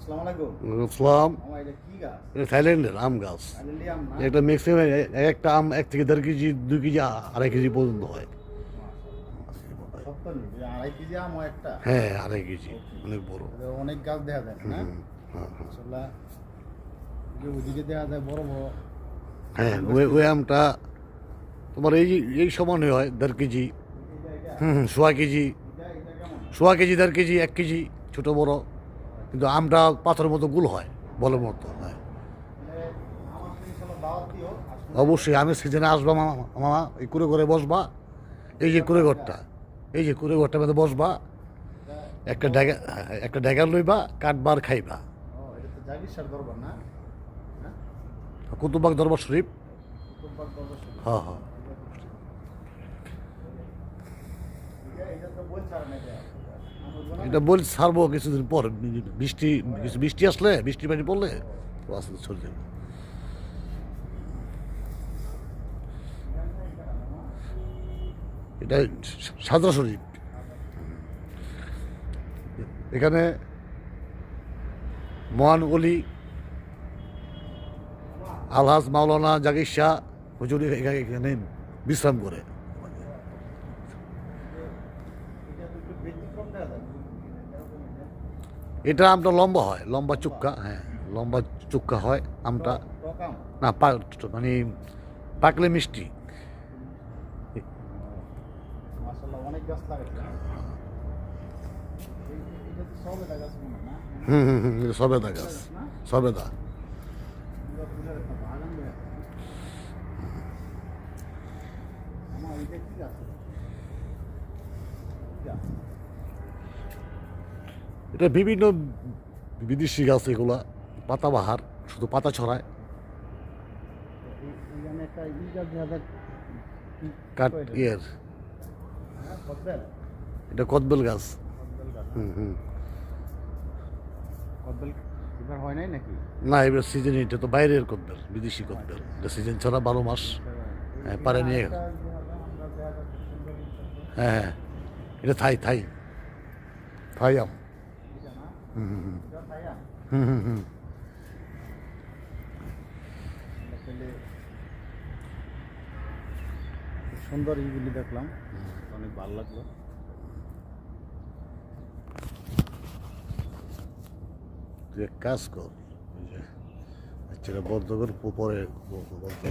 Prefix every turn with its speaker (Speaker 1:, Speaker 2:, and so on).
Speaker 1: আসসালামু আলাইকুম।
Speaker 2: ইসলাম
Speaker 1: মামা এটা কি গাছ?
Speaker 2: এটা থাইল্যান্ডের আম গাছ।
Speaker 1: থাইল্যান্ডি আম না?
Speaker 2: একটা ম্যাক্সিমাম একটা আম 1 থেকে 1.5 কেজি 2 কেজি 2.5 কেজি পর্যন্ত হয়।
Speaker 1: মাশাআল্লাহ। সত্তর নি, যে 2.5 কেজি আম ও একটা।
Speaker 2: হ্যাঁ 2.5 কেজি অনেক বড়।
Speaker 1: এটা অনেক গাছ দেখা যায় না?
Speaker 2: হ্যাঁ হ্যাঁ
Speaker 1: আসলে যে ওইদিকে দেখা যায় বড় বড়।
Speaker 2: হ্যাঁ ওই আমটা তোমার এই সমানই হয় 1.5 কেজি। সোয়া কেজি,
Speaker 1: এটা কেমন?
Speaker 2: সোয়া কেজি 1.5 কেজি 1 কেজি ছোট বড়, কিন্তু আমটা পাথরের মতো গুল হয়, বলের মতো। হ্যাঁ
Speaker 1: মানে আমার তো ইনশাআল্লাহ দাওয়াত দিও। আসলে
Speaker 2: অবশ্যই আমি সিজনে আসবা মামা, মামা এই কুড়ে ঘরে বসবা, এই যে কুড়ে ঘরটা, এই যে কুড়ে ঘরটার মধ্যে বসবা, একটা ড্যাগার লইবা, কাটবার খাইবা।
Speaker 1: এটা তো জাগিরশার দরবার না? হ্যাঁ?
Speaker 2: কুতুববাগ দরবার শরীফ।
Speaker 1: কুতুববাগ দরবার শরীফ।
Speaker 2: হ্যাঁ হ্যাঁ
Speaker 1: এটা তো বলছে আর না এটা।
Speaker 2: এটা বল ছাড়বো কিছুদিন পর, বৃষ্টি বৃষ্টি আসলে, বৃষ্টি পানি পড়লে তো আস্তে ছড়ে যাবে। এটা সাদরা শরীফ। এখানে মহান অলি আলহাজ মাওলানা জাকির শাহ হুজুর এখানে বিশ্রাম করে।
Speaker 1: এটা তো একটু ব্যতিক্রম দেখা যায়।
Speaker 2: এটা আমটা লম্বা হয়, লম্বা চুক্কা। হ্যাঁ লম্বা চুক্কা হয় আমটা।
Speaker 1: টক আম।
Speaker 2: না মানে পাকলে মিষ্টি।
Speaker 1: মাশাআল্লাহ অনেক গাছ লাগাইছে। এটা তো সবেদা গাছ মনে হয় না?
Speaker 2: এটা সবেদা গাছ,
Speaker 1: না?
Speaker 2: সবেদা।
Speaker 1: পুরা ফুলের একটা বাগান দেয়া আছে। আমার এটা কি গাছ? কি গাছ?
Speaker 2: এটা বিভিন্ন বিদেশি গাছ এগুলা, পাতাবাহার, শুধু পাতা ছড়ায়।
Speaker 1: এখানে একটা ই গাছ দেখা যায়।
Speaker 2: কাঠ
Speaker 1: কয়টা?
Speaker 2: ইয়ের,
Speaker 1: হ্যাঁ, কদবেল।
Speaker 2: এটা কদবেল গাছ।
Speaker 1: কদবেল গাছ।
Speaker 2: হুম।
Speaker 1: কদবেল এবার হয় নাই নাকি?
Speaker 2: না এবার সিজন, এটা তো বাইরের কদবেল, বিদেশি কদবেল। এটা সিজন ছাড়া 12 মাস। হ্যাঁ পারে নিয়ে।
Speaker 1: একটা আমরা দেখা যাচ্ছে সুন্দর ইনশাআল্লাহ।
Speaker 2: হ্যাঁ হ্যাঁ এটা থাই থাই থাই আম।
Speaker 1: এটা না?
Speaker 2: হুম।
Speaker 1: এটা খাইয়া?
Speaker 2: হুম।
Speaker 1: আসলে খুব সুন্দর ইগুলি দেখলাম, অনেক ভালো লাগলো।
Speaker 2: তুই এক কাজ কর, ওই যে বাচ্চারা বদ্ধ করে পরে বলতে